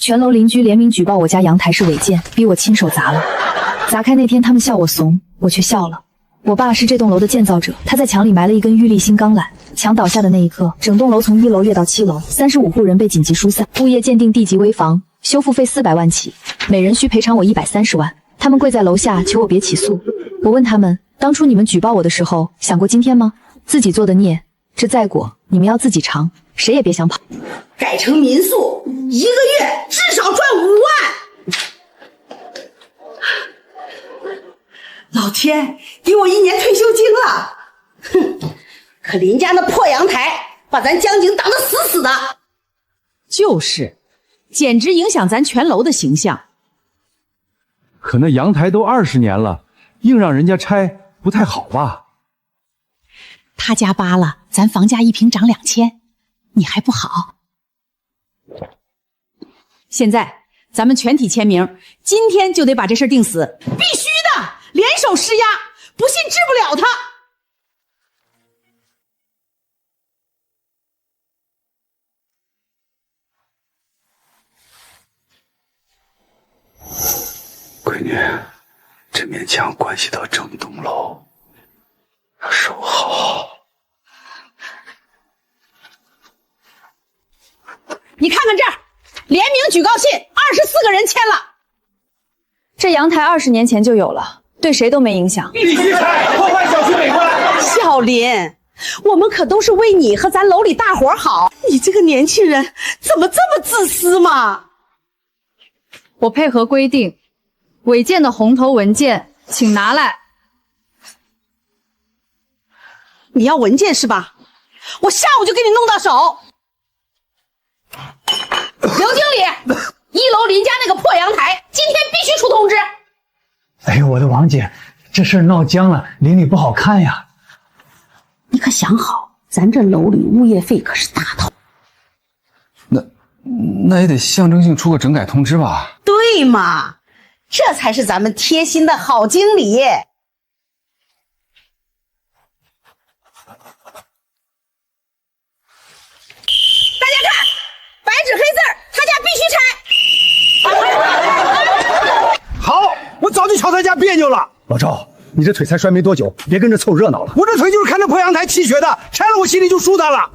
全楼邻居联名举报我家阳台是违建，逼我亲手砸了。砸开那天，他们笑我怂，我却笑了。我爸是这栋楼的建造者，他在墙里埋了一根玉立新钢缆，墙倒下的那一刻，整栋楼从1楼跃到7楼，35户人被紧急疏散。物业鉴定地级危房，修复费400万起，每人需赔偿我130万。他们跪在楼下求我别起诉。我问他们，当初你们举报我的时候，想过今天吗？自己做的孽，这再果你们要自己尝，谁也别想跑。改成民宿，1个月至少赚5万。老天给我1年退休金了。哼，可林家那破阳台把咱江景挡得死死的。就是，简直影响咱全楼的形象。可那阳台都20年了，硬让人家拆，不太好吧？他家扒了，咱房价1平涨2000，你还不好？现在咱们全体签名，今天就得把这事儿定死，必须的，联手施压，不信治不了他。闺女，这面墙关系到整栋楼，要守好。你看看这儿，联名举告信，24个人签了。这阳台20年前就有了，对谁都没影响。必须拆，破坏小区美观。小林，我们可都是为你和咱楼里大伙好，你这个年轻人怎么这么自私嘛？我配合规定，违建的红头文件请拿来。你要文件是吧？我下午就给你弄到手。刘经理，1楼林家那个破阳台，今天必须出通知。哎呦，我的王姐，这事儿闹僵了，邻里不好看呀。你可想好，咱这楼里物业费可是大头。那也得象征性出个整改通知吧？对嘛，这才是咱们贴心的好经理。大家看，白纸黑字，他家必须拆。好，我早就瞧他家别扭了。老赵，你这腿才摔没多久，别跟着凑热闹了。我这腿就是看着破阳台气血的，拆了我心里就舒坦了。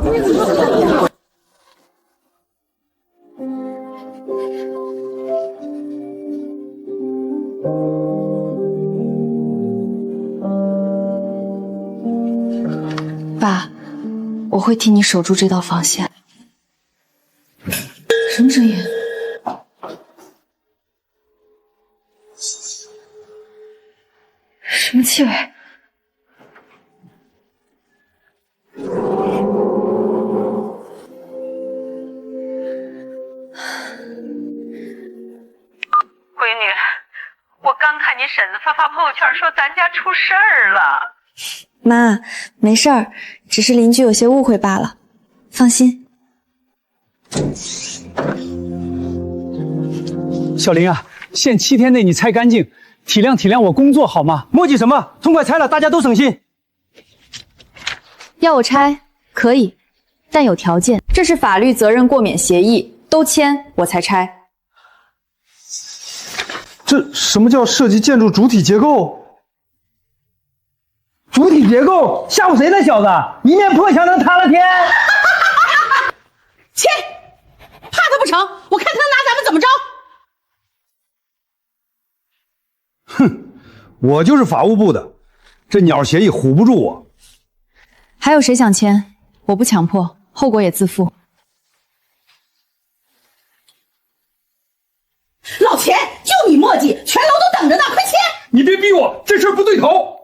爸，我会替你守住这道防线。什么声音？什么气味？闺女，我刚看你婶子发朋友圈说咱家出事儿了。妈，没事儿，只是邻居有些误会罢了，放心。小林啊，限7天内你拆干净，体谅体谅我工作好吗？磨叽什么？痛快拆了，大家都省心。要我拆可以，但有条件，这是法律责任过免协议，都签我才拆。这什么叫涉及建筑主体结构？主体结构吓唬谁呢？小子，一面破墙能塌了天？签，怕他不成？我看他能拿咱们怎么着？哼，我就是法务部的，这鸟协议唬不住我。还有谁想签？我不强迫，后果也自负。老钱，就你墨迹，全楼都等着呢，快签！你别逼我，这事儿不对头。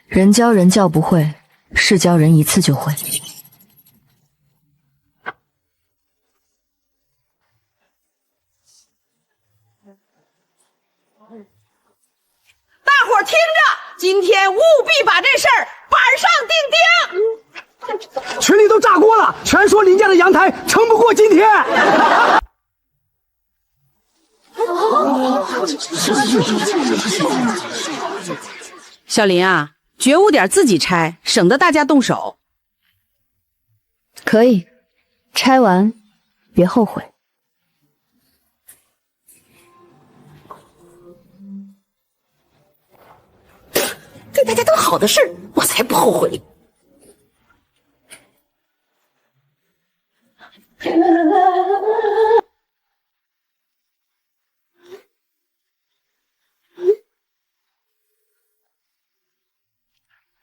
人教人教不会，事教人一次就会。大伙儿听着，今天务必把这事儿板上钉钉。群里都炸锅了，全说林家的阳台撑不过今天。小林啊，觉悟点自己拆，省得大家动手。可以，拆完别后悔。对大家都好的事儿，我才不后悔。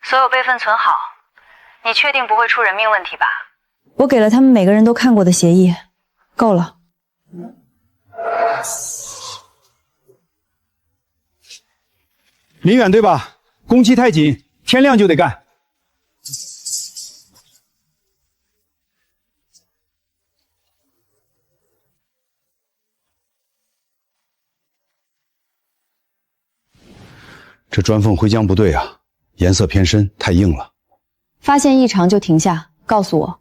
所有备份存好，你确定不会出人命问题吧？我给了他们每个人都看过的协议，够了。林远对吧？工期太紧，天亮就得干。这砖缝回浆不对啊，颜色偏深，太硬了。发现异常就停下，告诉我。胖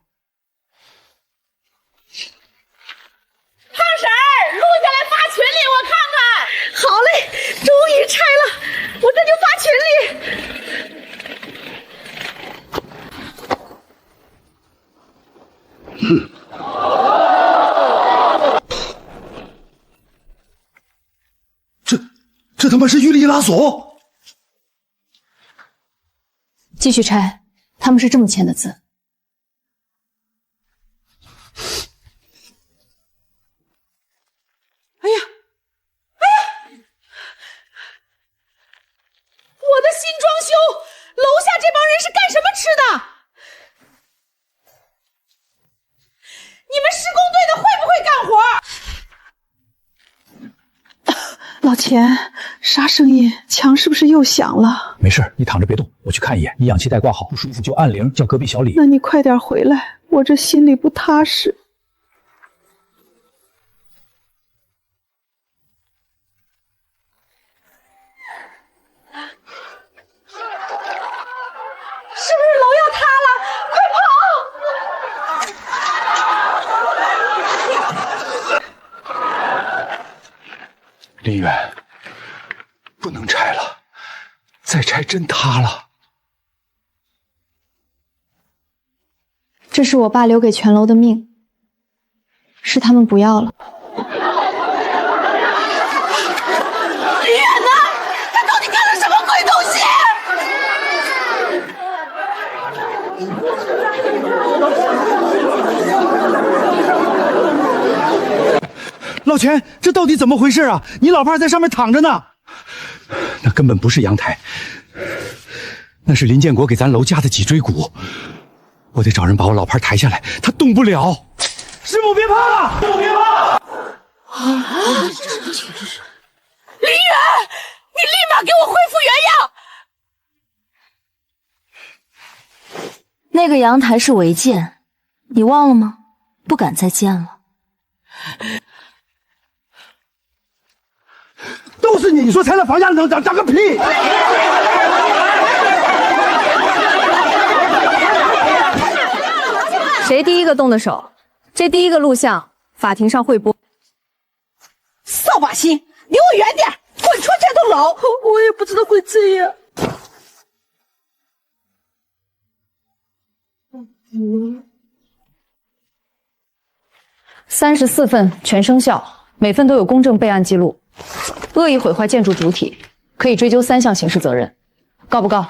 婶儿，录下来发群里，我看看。好嘞，终于拆了，我这就发群里。这他妈是玉立拉索！继续拆，他们是这么签的字。哎呀，我的新装修，楼下这帮人是干什么吃的？你们施工队的会不会干活？老钱，啥声音？墙是不是又响了？没事，你躺着别动，我去看一眼。你氧气带挂好，不舒服就按铃叫隔壁小李。那你快点回来，我这心里不踏实。是不是楼要塌了？快跑！林远，不能拆了，再拆真塌了。这是我爸留给全楼的命，是他们不要了。林远呢？他到底干了什么鬼东西？老钱，这到底怎么回事啊？你老伴在上面躺着呢。那根本不是阳台，那是林建国给咱楼加的脊椎骨。我得找人把我老伴抬下来，他动不了。师母别怕了，师母别怕。林远，你立马给我恢复原样！那个阳台是违建，你忘了吗？不敢再建了。都是你说拆了房价能涨个屁！谁第一个动的手？这第一个录像，法庭上会播。扫把星，离我远点，滚出这栋楼！我也不知道会这样。34份全生效，每份都有公证备案记录。恶意毁坏建筑主体，可以追究3项刑事责任。告不告？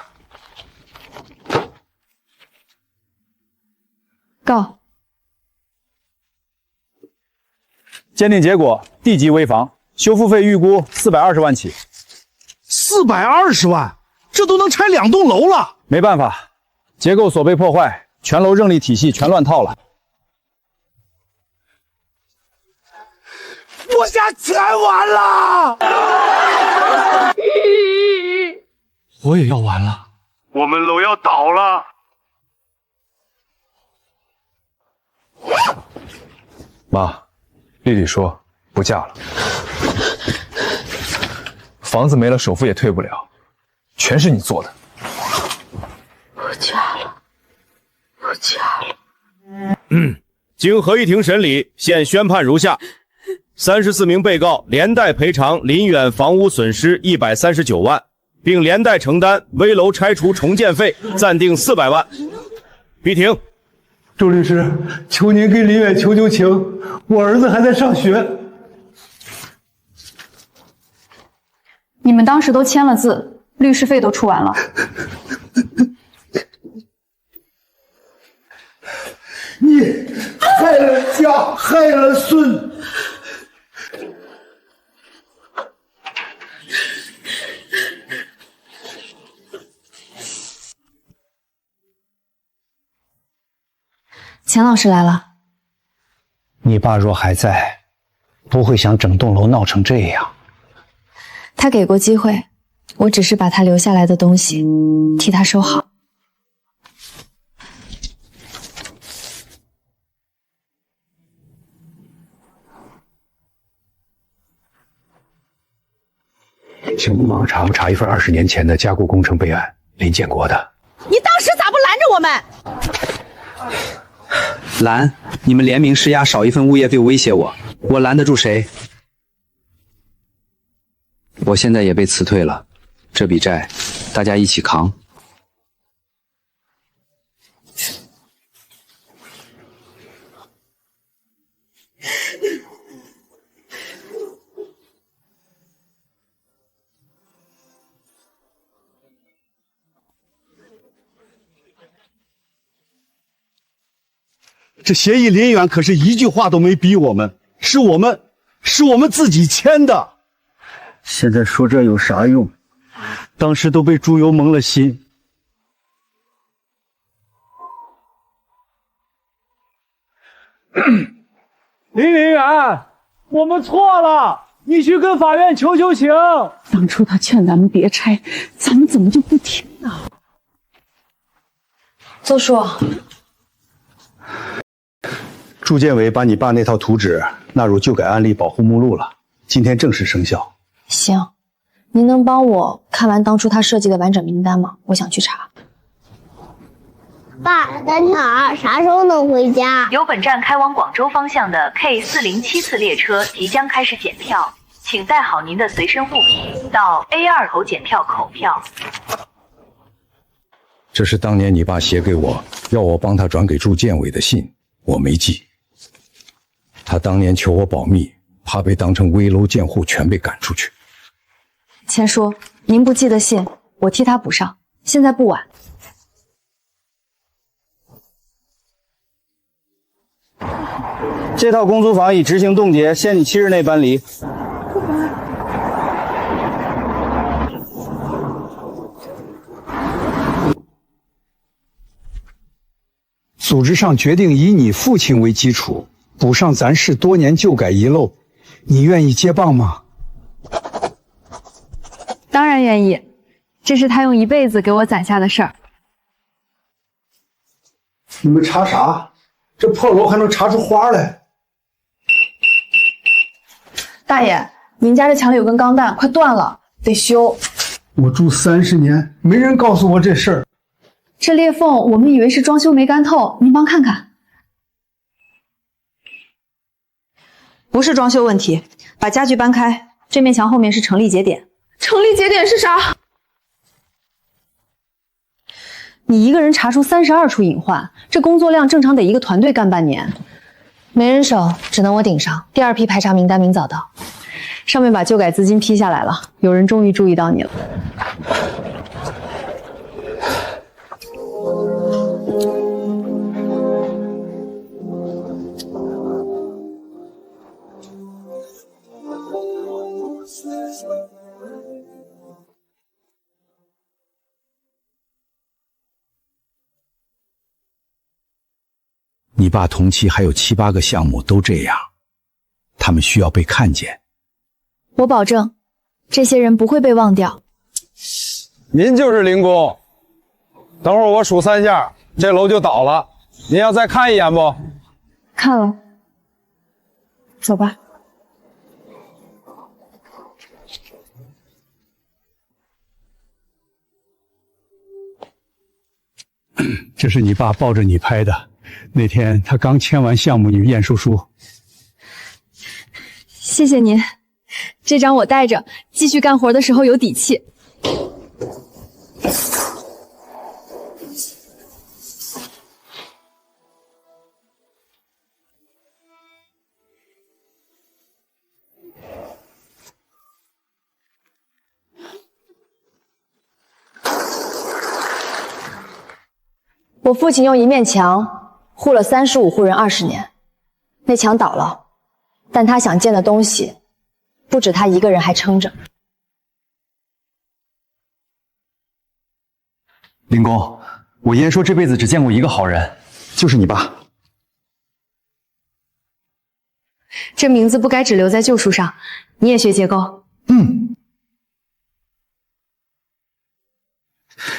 告。鉴定结果，D 级危房，修复费预估420万起。420万，这都能拆2栋楼了。没办法，结构所被破坏，全楼认力体系全乱套了。我家全完了，我也要完了，我们楼要倒了。妈，丽丽说不嫁了，房子没了，首付也退不了，全是你做的。不嫁了，不嫁了。经合议庭审理，现宣判如下： 34名被告连带赔偿林远房屋损失139万，并连带承担危楼拆除重建费，暂定400万。闭庭。周律师，求您给林远求求情，我儿子还在上学。你们当时都签了字，律师费都出完了。你害了家，害了孙。钱老师来了。你爸若还在，不会想整栋楼闹成这样。他给过机会，我只是把他留下来的东西替他收好。请帮忙查一份20年前的加固工程备案，林建国的。你当时咋不拦着我们？拦！你们联名施压少一份物业费威胁我，我拦得住谁？我现在也被辞退了，这笔债大家一起扛。这协议林远可是一句话都没逼我们，是我们自己签的。现在说这有啥用？当时都被猪油蒙了心。林远，我们错了，你去跟法院求求情。当初他劝咱们别拆，咱们怎么就不听呢？邹叔，住建委把你爸那套图纸纳入旧改案例保护目录了，今天正式生效。行，您能帮我看完当初他设计的完整名单吗？我想去查。爸，咱俩啥时候能回家？由本站开往广州方向的 K407次列车即将开始检票，请带好您的随身物品，到 A2 口检票口票。这是当年你爸写给我，要我帮他转给住建委的信，我没寄。他当年求我保密，怕被当成危楼建户全被赶出去。钱叔，您不寄的信，我替他补上，现在不晚。这套公租房已执行冻结，限你7日内搬离。组织上决定以你父亲为基础，补上咱市多年旧改遗漏，你愿意接棒吗？当然愿意，这是他用一辈子给我攒下的事儿。你们查啥？这破楼还能查出花来？大爷，您家这墙里有根钢弹，快断了，得修。我住30年，没人告诉我这事儿。这裂缝我们以为是装修没干透，您帮看看。不是装修问题，把家具搬开，这面墙后面是成立节点。成立节点是啥？你一个人查出32处隐患，这工作量正常得一个团队干半年。没人手，只能我顶上。第2批排查名单明早到，上面把旧改资金批下来了，有人终于注意到你了。你爸同期还有7、8个项目都这样，他们需要被看见。我保证，这些人不会被忘掉。您就是林工，等会儿我数3下，这楼就倒了。您要再看一眼不？看了。走吧。这是你爸抱着你拍的，那天他刚签完项目与验收书。谢谢您，这张我带着，继续干活的时候有底气。我父亲用一面墙护了35户人20年，那墙倒了，但他想建的东西不止他一个人还撑着。林公，我爷爷说这辈子只见过一个好人，就是你爸。这名字不该只留在旧书上，你也学结构？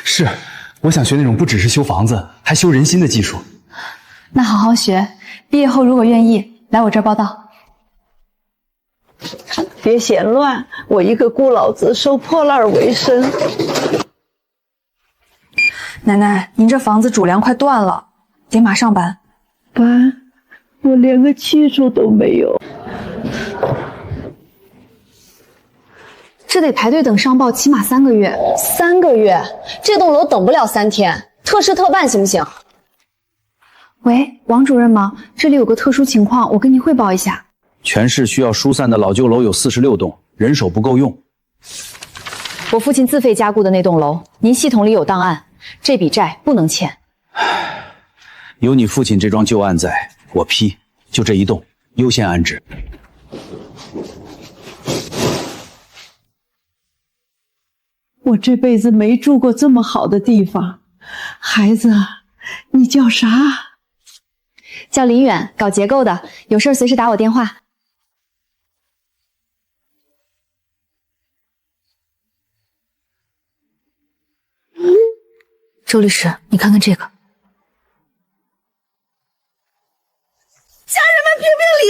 是，我想学那种不只是修房子，还修人心的技术。那好好学，毕业后如果愿意，来我这儿报到。别嫌乱，我一个孤老子收破烂为生。奶奶，您这房子主梁快断了，得马上搬。搬？我连个技术都没有。这得排队等上报，起码3个月。3个月？这栋楼等不了3天，特事特办行不行？喂，王主任吗？这里有个特殊情况，我跟您汇报一下。全市需要疏散的老旧楼有46栋，人手不够用。我父亲自费加固的那栋楼，您系统里有档案，这笔债不能欠。有你父亲这桩旧案在，我批，就这一栋优先安置。我这辈子没住过这么好的地方。孩子，你叫啥？叫林远，搞结构的，有事随时打我电话。周律师，你看看这个。家人们评评理，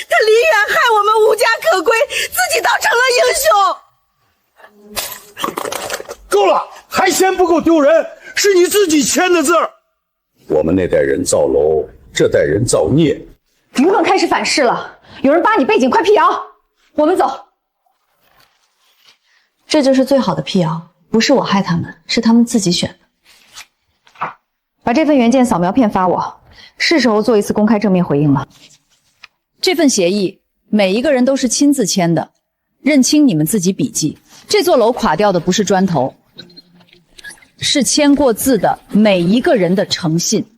他林远害我们无家可归，自己倒成了英雄。够了，还嫌不够丢人？是你自己签的字儿。我们那代人造楼，这代人造孽。舆论开始反噬了，有人扒你背景，快辟谣！我们走。这就是最好的辟谣，不是我害他们，是他们自己选的。把这份原件扫描片发我，是时候做一次公开正面回应了。这份协议每一个人都是亲自签的，认清你们自己笔记。这座楼垮掉的不是砖头，是签过字的每一个人的诚信。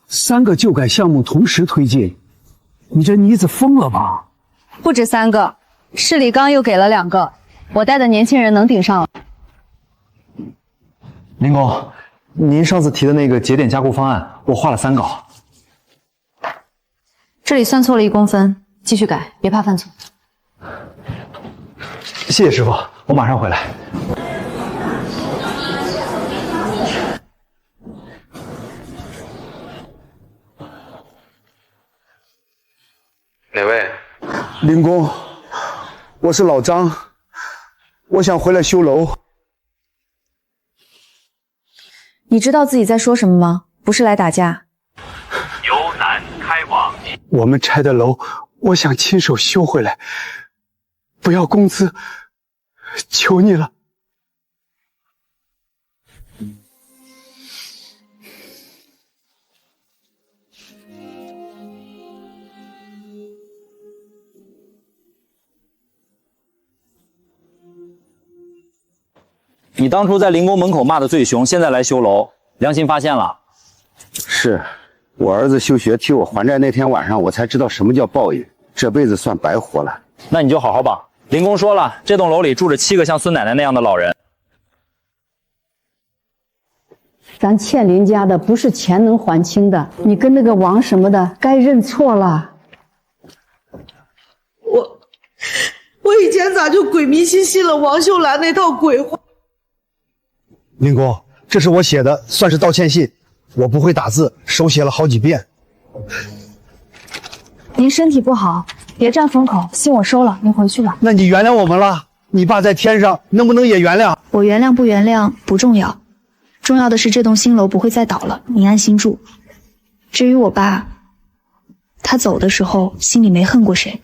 3个旧改项目同时推进，你这妮子疯了吧？不止3个，市里刚又给了2个，我带的年轻人能顶上了。林工，您上次提的那个节点加固方案，我画了3稿。这里算错了1公分，继续改，别怕犯错。谢谢师傅，我马上回来。哪位？林工，我是老张，我想回来修楼。你知道自己在说什么吗？不是来打架。由南开往。我们拆的楼，我想亲手修回来，不要工资，求你了。你当初在灵宫门口骂的最凶，现在来修楼，良心发现了。是我儿子休学替我还债那天晚上，我才知道什么叫报应，这辈子算白活了。那你就好好绑。灵宫说了，这栋楼里住着7个像孙奶奶那样的老人。咱欠林家的不是钱能还清的，你跟那个王什么的该认错了。我以前咋就鬼迷心信了王秀兰那套鬼话？林工，这是我写的，算是道歉信。我不会打字，手写了好几遍。您身体不好，别站风口，信我收了，您回去吧。那你原谅我们了？你爸在天上，能不能也原谅？我原谅不原谅不重要，重要的是这栋新楼不会再倒了，您安心住。至于我爸，他走的时候心里没恨过谁。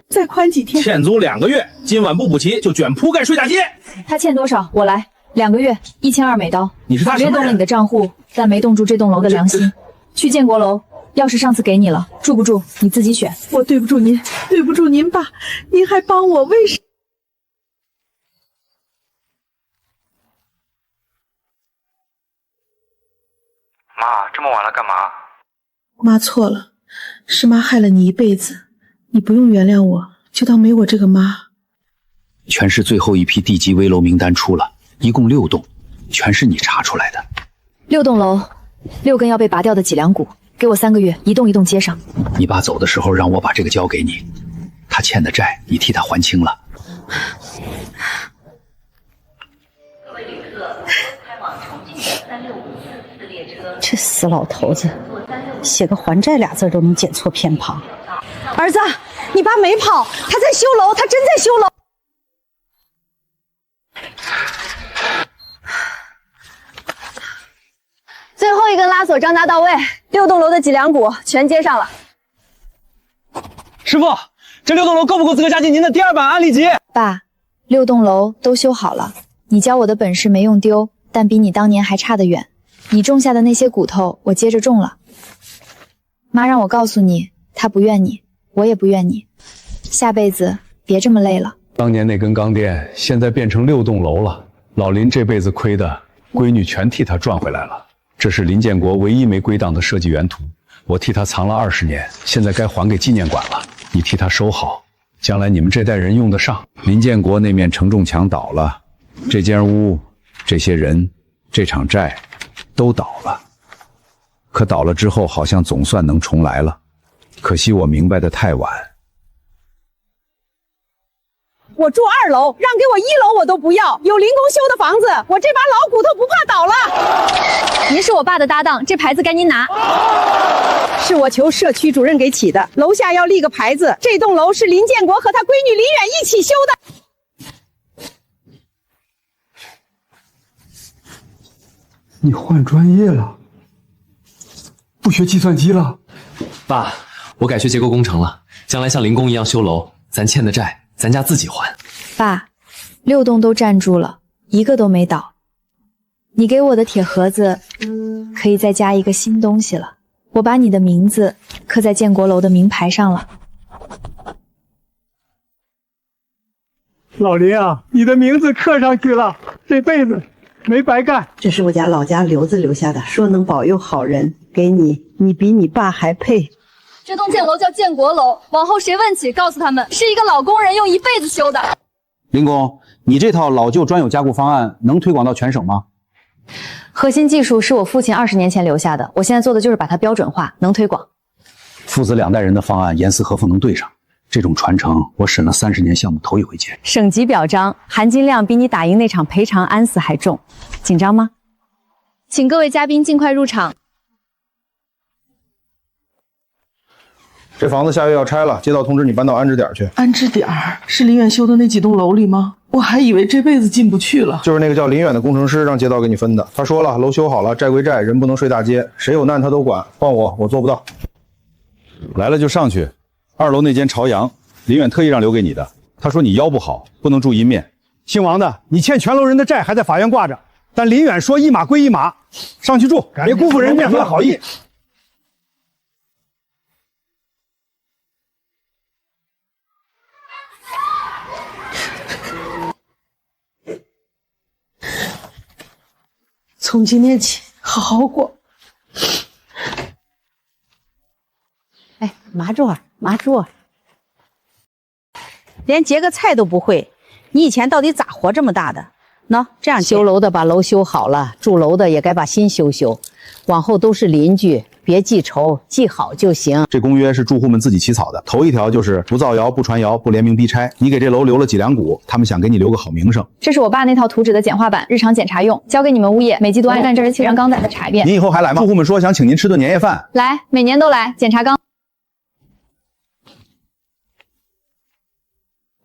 再宽几天，欠租2个月，今晚不补齐就卷铺盖睡大街。他欠多少？我来。2个月，1200美刀。你是他什么人？法律动了你的账户，但没动住这栋楼的良心。去建国楼，钥匙上次给你了，住不住你自己选。我对不住您，对不住您爸，您还帮我，为什么？妈，这么晚了干嘛？妈错了，是妈害了你一辈子，你不用原谅我，就当没我这个妈。全市最后一批地级危楼名单出了，一共6栋，全是你查出来的。6栋楼，6根要被拔掉的脊梁骨，给我3个月，一栋一栋接上。你爸走的时候让我把这个交给你，他欠的债你替他还清了。各位旅客，开往重庆的3654次列车。这死老头子，写个还债俩字都能剪错偏旁。儿子，你爸没跑，他在修楼，他真在修楼。最后一根拉锁张达到位，6栋楼的脊梁骨全接上了。师傅，这6栋楼够不够资格加进您的第2版案例集？爸，6栋楼都修好了，你教我的本事没用丢，但比你当年还差得远。你种下的那些骨头，我接着种了。妈让我告诉你，她不怨你，我也不怨你，下辈子别这么累了。当年那根钢垫，现在变成6栋楼了。老林这辈子亏的，闺女全替他赚回来了。这是林建国唯一没归档的设计原图，我替他藏了20年，现在该还给纪念馆了。你替他收好，将来你们这代人用得上。林建国那面承重墙倒了，这间屋、这些人、这场债都倒了。可倒了之后，好像总算能重来了。可惜我明白的太晚。我住2楼，让给我1楼我都不要。有林工修的房子，我这把老骨头不怕倒了。您是我爸的搭档，这牌子该您拿。是我求社区主任给起的，楼下要立个牌子，这栋楼是林建国和他闺女林远一起修的。你换专业了，不学计算机了？爸，我改学结构工程了，将来像林工一样修楼，咱欠的债咱家自己还。爸，6栋都站住了，一个都没倒。你给我的铁盒子可以再加一个新东西了，我把你的名字刻在建国楼的名牌上了。老林啊，你的名字刻上去了，这辈子没白干。这是我家老家刘子留下的，说能保佑好人，给你，你比你爸还配。这栋建楼叫建国楼，往后谁问起，告诉他们是一个老工人用一辈子修的。林工，你这套老旧专有加固方案能推广到全省吗？核心技术是我父亲20年前留下的，我现在做的就是把它标准化，能推广。父子2代人的方案严丝合缝能对上，这种传承我审了30年项目头一回见。省级表彰，含金量比你打赢那场赔偿安死还重，紧张吗？请各位嘉宾尽快入场。这房子下月要拆了，接到通知你搬到安置点去。安置点是林远修的那几栋楼里吗？我还以为这辈子进不去了。就是那个叫林远的工程师让街道给你分的。他说了，楼修好了，债归债，人不能睡大街，谁有难他都管。换我做不到。来了就上去。2楼那间朝阳，林远特意让留给你的。他说你腰不好，不能住阴面。姓王的，你欠全楼人的债还在法院挂着，但林远说一码归一码，上去住，别辜负人面子的好意。从今天起，好好过。哎，麻桌，连结个菜都不会，你以前到底咋活这么大的？喏，这样修楼的把楼修好了，住楼的也该把心修修。往后都是邻居，别记仇，记好就行。这公约是住户们自己起草的，头一条就是不造谣、不传谣、不联名逼拆。你给这楼留了几两股，他们想给你留个好名声。这是我爸那套图纸的简化版，日常检查用，交给你们物业，每季度按这儿7张钢载的查一遍。您以后还来吗？住户们说想请您吃顿年夜饭。来，每年都来检查钢。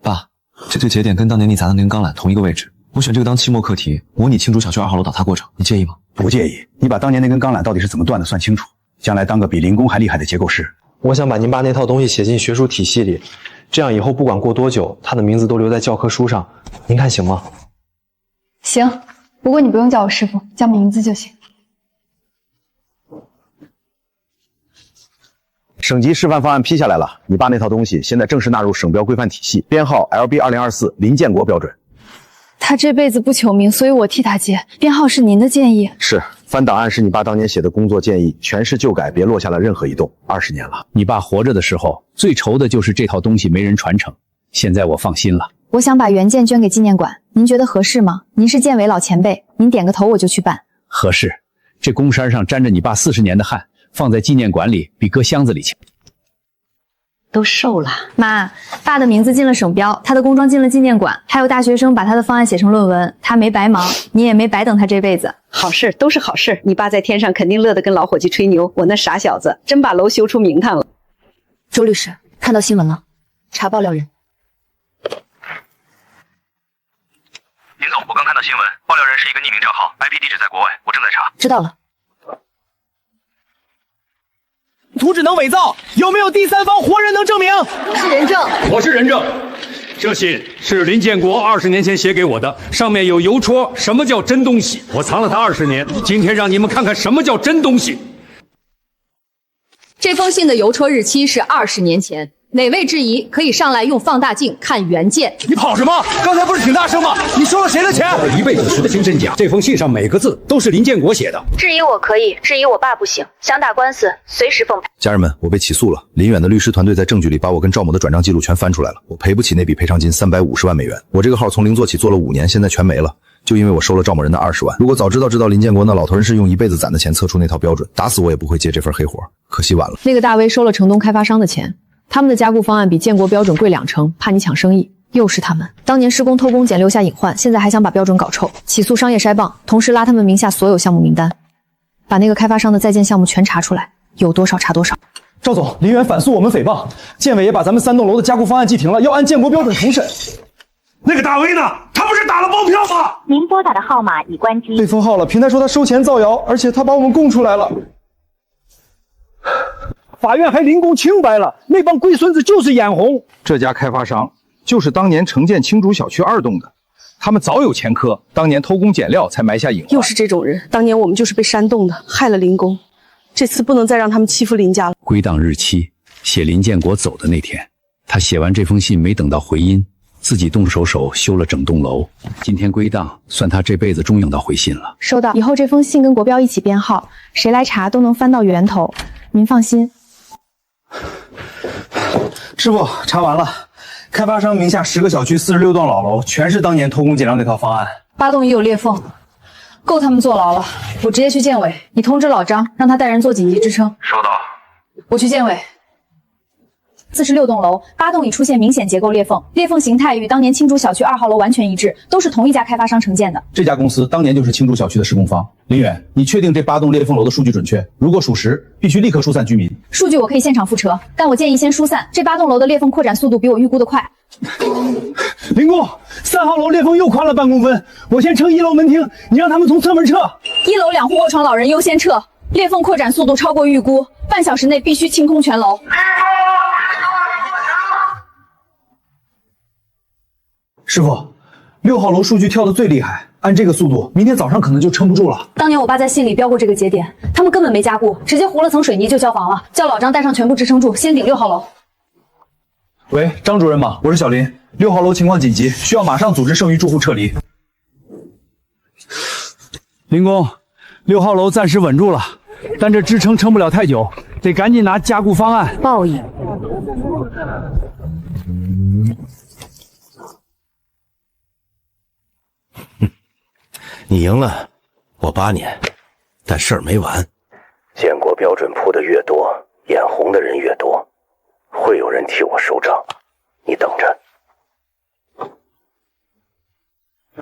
爸，这个节点跟当年你砸的那根钢缆同一个位置，我选这个当期末课题，模拟青竹小区2号楼倒塌过程，你介意吗？不介意。你把当年那根钢缆到底是怎么断的算清楚，将来当个比林工还厉害的结构师。我想把您爸那套东西写进学术体系里，这样以后不管过多久，他的名字都留在教科书上。您看行吗？行，不过你不用叫我师傅，叫名字就行。省级示范方案批下来了，你爸那套东西现在正式纳入省标规范体系，编号 LB2024林建国标准。他这辈子不求名，所以我替他接。编号是您的建议。是，翻档案是你爸当年写的工作建议，全是旧改，别落下了任何一动。20年了，你爸活着的时候最愁的就是这套东西没人传承，现在我放心了。我想把原件捐给纪念馆，您觉得合适吗？您是建委老前辈，您点个头我就去办。合适，这公山上沾着你爸40年的汗，放在纪念馆里比搁箱子里强。都瘦了。妈，爸的名字进了省标，他的工装进了纪念馆，还有大学生把他的方案写成论文，他没白忙，你也没白等他这辈子。好事都是好事，你爸在天上肯定乐得跟老伙计吹牛，我那傻小子真把楼修出名堂了。周律师，看到新闻了，查爆料人。林总，我刚看到新闻，爆料人是一个匿名账号 ，IP 地址在国外，我正在查。知道了。图纸能伪造，有没有第三方活人能证明？是人证，我是人证。这信是林建国20年前写给我的，上面有邮戳。什么叫真东西？我藏了它20年，今天让你们看看什么叫真东西。这封信的邮戳日期是20年前。哪位质疑可以上来用放大镜看原件。你跑什么？刚才不是挺大声吗？你收了谁的钱？我1辈子吃的精神奖，这封信上每个字都是林建国写的。质疑我可以，质疑我爸不行。想打官司，随时奉陪。家人们，我被起诉了。林远的律师团队在证据里把我跟赵某的转账记录全翻出来了，我赔不起那笔赔偿金350万美元。我这个号从零做起做了5年，现在全没了。就因为我收了赵某人的20万。如果早知道林建国那老头人是用1辈子攒的钱测出那套标准，打死我也不会接这份黑活。可惜晚了。那个大 V 收了城东开发商的钱。他们的加固方案比建国标准贵2成，怕你抢生意。又是他们，当年施工偷工减留下隐患，现在还想把标准搞臭，起诉商业筛棒，同时拉他们名下所有项目名单，把那个开发商的在建项目全查出来，有多少查多少。赵总，林远反诉我们诽谤，建委也把咱们3栋楼的加固方案记停了，要按建国标准重审。那个大 V 呢？他不是打了包票吗？您拨打的号码已关机。被封号了，平台说他收钱造谣，而且他把我们供出来了。法院还林工清白了，那帮龟孙子就是眼红。这家开发商就是当年承建青竹小区2栋的，他们早有前科，当年偷工减料才埋下隐患。又是这种人，当年我们就是被煽动的，害了林工。这次不能再让他们欺负林家了。归档日期写林建国走的那天，他写完这封信没等到回音，自己动手修了整栋楼。今天归档，算他这辈子终于等到回信了。收到，以后这封信跟国标一起编号，谁来查都能翻到源头。您放心。师傅，查完了，开发商名下10个小区46栋老楼，全是当年偷工减料那套方案。8栋也有裂缝，够他们坐牢了。我直接去建委，你通知老张，让他带人做紧急支撑。收到。我去建委。46栋楼，8栋已出现明显结构裂缝，裂缝形态与当年青竹小区2号楼完全一致，都是同一家开发商承建的。这家公司当年就是青竹小区的施工方。林远，你确定这8栋裂缝楼的数据准确？如果属实，必须立刻疏散居民。数据我可以现场复核，但我建议先疏散。这8栋楼的裂缝扩展速度比我预估的快。林工，3号楼裂缝又宽了半公分，我先撤1楼门厅，你让他们从侧门撤。1楼2户卧床老人优先撤，裂缝扩展速度超过预估，半小时内必须清空全楼。师傅，6号楼数据跳得最厉害，按这个速度，明天早上可能就撑不住了。当年我爸在信里标过这个节点，他们根本没加固，直接糊了层水泥就交房了，叫老张带上全部支撑柱，先顶6号楼。喂，张主任吗？我是小林，6号楼情况紧急，需要马上组织剩余住户撤离。林工，6号楼暂时稳住了，但这支撑不了太久，得赶紧拿加固方案。报应。你赢了，我8年，但事儿没完。建国标准铺的越多，眼红的人越多，会有人替我收账，你等着。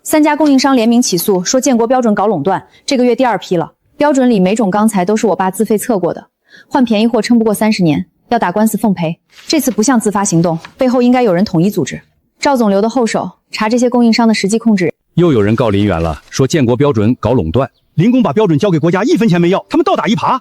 3家供应商联名起诉，说建国标准搞垄断，这个月第2批了。标准里每种钢材都是我爸自费测过的，换便宜货撑不过30年，要打官司奉赔。这次不像自发行动，背后应该有人统一组织。赵总留的后手，查这些供应商的实际控制人。又有人告林远了，说建国标准搞垄断，林工把标准交给国家1分钱没要，他们倒打一耙。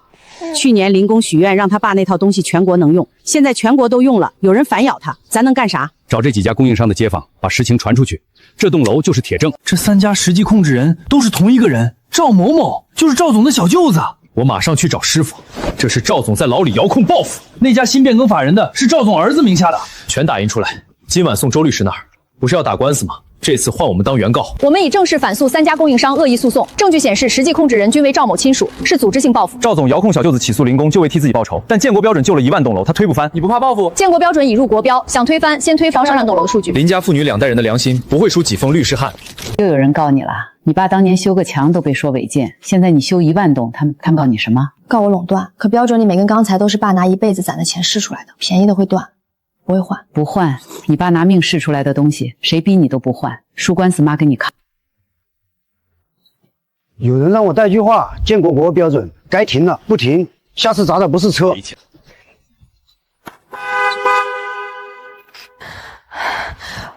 去年林工许愿让他爸那套东西全国能用，现在全国都用了，有人反咬他，咱能干啥？找这几家供应商的街坊，把实情传出去。这栋楼就是铁证。这3家实际控制人都是同一个人，赵某某就是赵总的小舅子。我马上去找师傅，这是赵总在牢里遥控报复。那家新变更法人的是赵总儿子名下的，全打印出来，今晚送周律师那儿。不是要打官司吗？这次换我们当原告。我们已正式反诉3家供应商恶意诉讼，证据显示实际控制人均为赵某亲属，是组织性报复。赵总遥控小舅子起诉林工，就为替自己报仇。但建国标准救了1万栋楼，他推不翻。你不怕报复？建国标准已入国标，想推翻，先推翻上栋楼的数据。林家父女2代人的良心不会输几封律师函。又有人告你了，你爸当年修个墙都被说违建，现在你修1万栋，他们告你什么？告我垄断。可标准里每根钢材都是爸拿一辈子攒的钱试出来的，便宜的会断，不会换。不换，你爸拿命试出来的东西，谁逼你都不换。输官司妈给你看。有人让我带句话：建国标准该停了，不停，下次砸的不是车。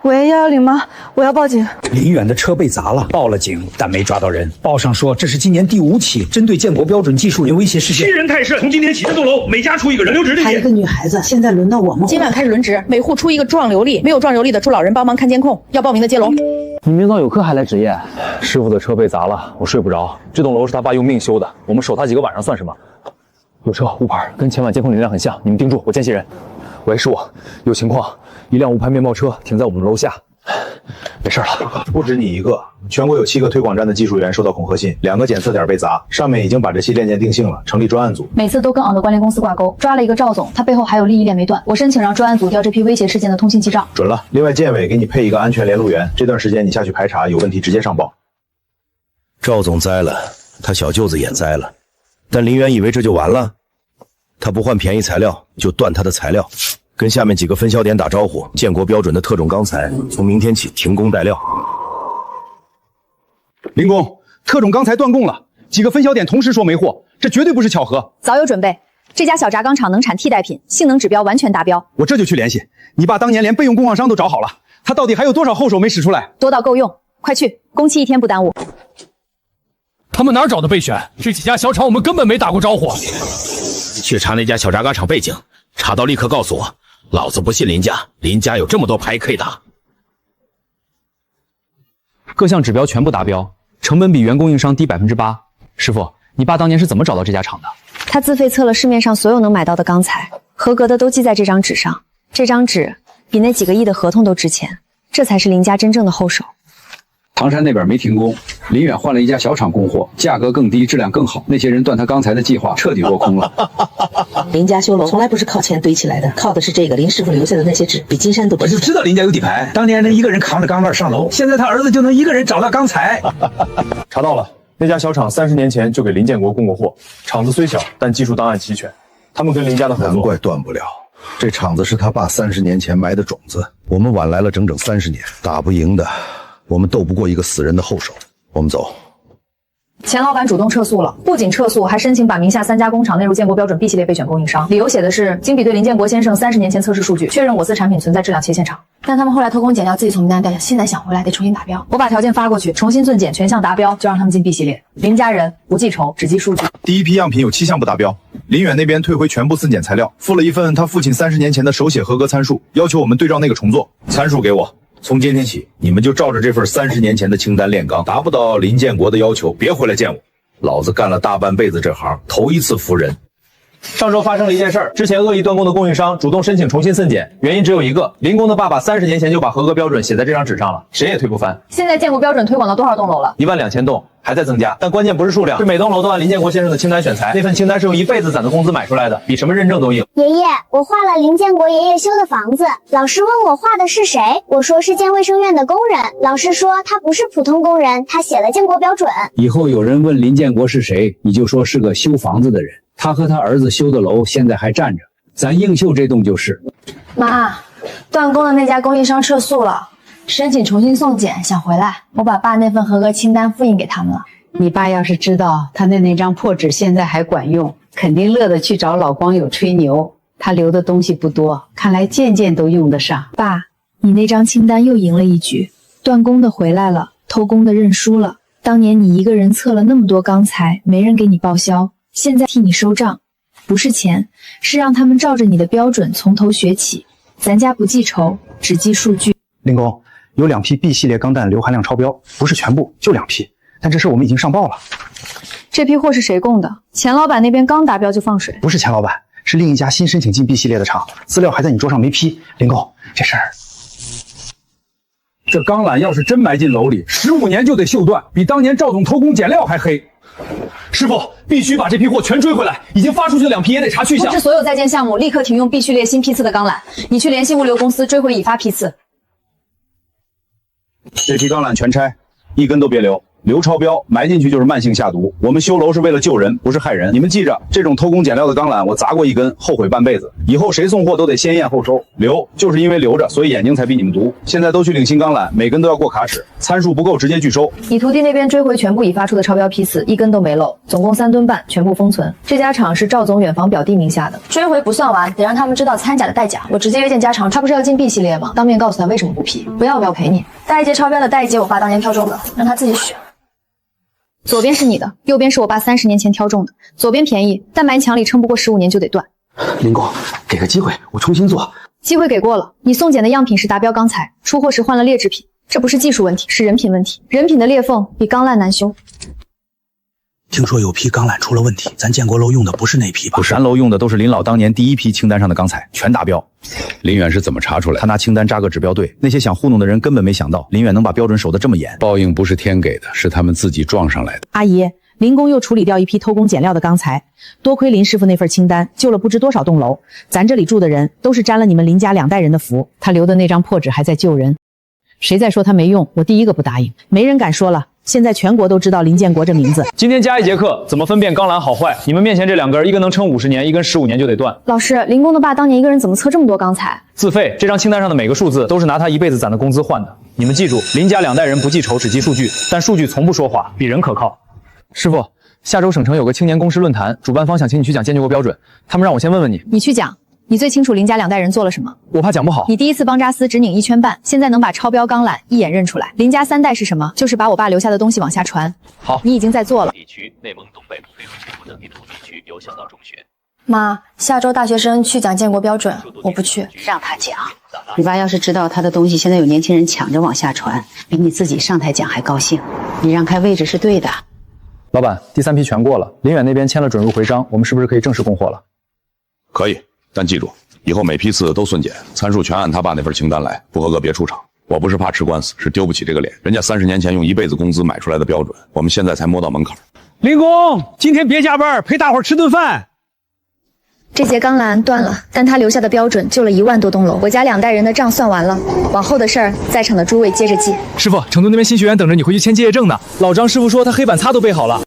喂，110吗？我要报警。林远的车被砸了，报了警，但没抓到人。报上说这是今年第5起针对建国标准技术人威胁事件。欺人太甚！从今天起，这栋楼每家出一个人流值。还有一个女孩子，现在轮到我们。今晚开始轮值，每户出一个壮流力，没有壮流力的出老人帮忙看监控，要报名的接龙。你明早有课还来值夜？师傅的车被砸了，我睡不着。这栋楼是他爸用命修的，我们守他几个晚上算什么？有车无牌，跟前晚监控流量很像，你们盯住，我见习人。喂，是我，有情况，一辆无牌面包车停在我们楼下。没事了，不止你一个，全国有7个推广站的技术员收到恐吓信，2个检测点被砸，上面已经把这期链件定性了，成立专案组。每次都跟昂的关联公司挂钩，抓了一个赵总，他背后还有利益链没断。我申请让专案组调这批威胁事件的通信记账。准了。另外，建委给你配一个安全联络员，这段时间你下去排查，有问题直接上报。赵总栽了，他小舅子也栽了，但林远以为这就完了，他不换便宜材料就断他的材料。跟下面几个分销点打招呼，建国标准的特种钢材从明天起停工待料。林工，特种钢材断供了，几个分销点同时说没货，这绝对不是巧合。早有准备，这家小轧钢厂能产替代品，性能指标完全达标。我这就去联系。你爸当年连备用供应商都找好了，他到底还有多少后手没使出来？多到够用，快去，工期1天不耽误。他们哪儿找的备选？这几家小厂我们根本没打过招呼。去查那家小轧钢厂背景，查到立刻告诉我。老子不信林家，林家有这么多牌可以打。各项指标全部达标，成本比原供应商低8%。师傅，你爸当年是怎么找到这家厂的？他自费测了市面上所有能买到的钢材，合格的都记在这张纸上。这张纸比那几个亿的合同都值钱，这才是林家真正的后手。唐山那边没停工，林远换了一家小厂供货，价格更低，质量更好。那些人断他钢材的计划彻底落空了。林家修楼从来不是靠钱堆起来的，靠的是这个林师傅留下的那些纸，比金山都值钱。我就知道林家有底牌，当年能一个人扛着钢链上楼，现在他儿子就能一个人找到钢材。查到了，那家小厂30年前就给林建国供过货，厂子虽小，但技术档案齐全。他们跟林家的合作，难怪断不了。这厂子是他爸30年前埋的种子，我们晚来了整整30年，打不赢的。我们斗不过一个死人的后手，我们走。钱老板主动撤诉了，不仅撤诉，还申请把名下3家工厂纳入建国标准 B 系列备选供应商。理由写的是，经比对林建国先生30年前测试数据，确认我司产品存在质量切线厂。但他们后来偷工减料，自己从名单调下，现在想回来得重新打标。我把条件发过去，重新尊检，全项达标，就让他们进 B 系列。林家人不记仇，只记数据。第一批样品有7项不达标，林远那边退回全部4检材料，附了一份他父亲30年前的手写合格参数，要求我们对照那个重做。参数给我。从今天起，你们就照着这份30年前的清单炼钢，达不到林建国的要求，别回来见我。老子干了大半辈子这行，头一次服人。上周发生了一件事儿，之前恶意断供的供应商主动申请重新送检，原因只有一个：林工的爸爸30年前就把合格标准写在这张纸上了，谁也推不翻。现在建国标准推广到多少栋楼了？12000栋，还在增加。但关键不是数量，是每栋楼都按林建国先生的清单选材，那份清单是用一辈子攒的工资买出来的，比什么认证都硬。爷爷，我画了林建国爷爷修的房子，老师问我画的是谁，我说是建卫生院的工人，老师说他不是普通工人，他写了建国标准。以后有人问林建国是谁，你就说是个修房子的人。他和他儿子修的楼现在还站着，咱映秀这栋就是。妈，断供的那家供应商撤诉了，申请重新送检，想回来。我把爸那份合格清单复印给他们了。你爸要是知道他的那张破纸现在还管用，肯定乐得去找老光友吹牛。他留的东西不多，看来件件都用得上。爸，你那张清单又赢了一局，断供的回来了，偷工的认输了。当年你一个人测了那么多钢材，没人给你报销，现在替你收账，不是钱，是让他们照着你的标准从头学起。咱家不记仇，只记数据。林工，有2批 B 系列钢弹硫含量超标，不是全部，就2批，但这事我们已经上报了。这批货是谁供的？钱老板那边刚达标就放水。不是钱老板，是另一家新申请进 B 系列的厂，资料还在你桌上没批。林工，这事儿。这钢缆要是真埋进楼里，15年就得锈断，比当年赵总偷工减料还黑。师傅，必须把这批货全追回来，已经发出去的2批也得查去向。通知所有在建项目立刻停用 B 序列新批次的钢缆，你去联系物流公司追回已发批次。这批钢缆全拆，一根都别留。硫超标埋进去就是慢性下毒。我们修楼是为了救人，不是害人。你们记着，这种偷工减料的钢缆，我砸过1根，后悔半辈子。以后谁送货都得先验后收。留就是因为留着，所以眼睛才比你们毒。现在都去领新钢缆，每根都要过卡尺，参数不够直接拒收。你徒弟那边追回全部已发出的超标批次，一根都没漏，总共3吨半，全部封存。这家厂是赵总远房表弟名下的，追回不算完，得让他们知道掺假的代价。我直接约见家厂，他不是要进 B 系列吗？当面告诉他为什么不批，不要我赔你。带一节超标的，带一节我爸当年挑中的，让他自己选。左边是你的，右边是我爸30年前挑中的。左边便宜，但埋墙里撑不过15年就得断。林工，给个机会，我重新做。机会给过了，你送检的样品是达标钢材，出货时换了劣质品，这不是技术问题，是人品问题。人品的裂缝比钢缆难修。听说有批钢缆出了问题，咱建国楼用的不是那批吧？不是，咱楼用的都是林老当年第1批清单上的钢材，全达标。林远是怎么查出来？他拿清单扎个指标队，那些想糊弄的人根本没想到林远能把标准守得这么严。报应不是天给的，是他们自己撞上来的。阿姨，林工又处理掉一批偷工减料的钢材，多亏林师傅那份清单，救了不知多少栋楼。咱这里住的人都是沾了你们林家2代人的福。他留的那张破纸还在救人，谁再说他没用，我第一个不答应。没人敢说了。现在全国都知道林建国这名字。今天加1节课，怎么分辨钢缆好坏？你们面前这2根，一根能撑50年，一根15年就得断。老师，林工的爸当年一个人怎么测这么多钢材？自费，这张清单上的每个数字都是拿他一辈子攒的工资换的。你们记住，林家2代人不记仇，只记数据，但数据从不说谎，比人可靠。师傅，下周省城有个青年工师论坛，主办方想请你去讲建国标准，他们让我先问问你。你去讲。你最清楚林家2代人做了什么，我怕讲不好。你第一次帮扎丝只拧1圈半，现在能把超标钢缆一眼认出来。林家3代是什么？就是把我爸留下的东西往下传。好，你已经在做了。地区内蒙东北部非常部的内陆地区有小到中学。妈，下周大学生去讲建国标准，我不去。让他讲。你爸要是知道他的东西现在有年轻人抢着往下传，比你自己上台讲还高兴。你让开位置是对的。老板，第3批全过了，林远那边签了准入回章，我们是不是可以正式供货了？可以。但记住，以后每批次都顺检，参数全按他爸那份清单来，不合格别出厂。我不是怕吃官司，是丢不起这个脸。人家30年前用1辈子工资买出来的标准，我们现在才摸到门槛。林工，今天别加班，陪大伙吃顿饭。这节钢缆断了，但他留下的标准救了1万多栋楼。我家2代人的账算完了，往后的事儿在场的诸位接着记。师傅，成都那边新学员等着你回去签结业证呢。老张师傅说他黑板擦都备好了。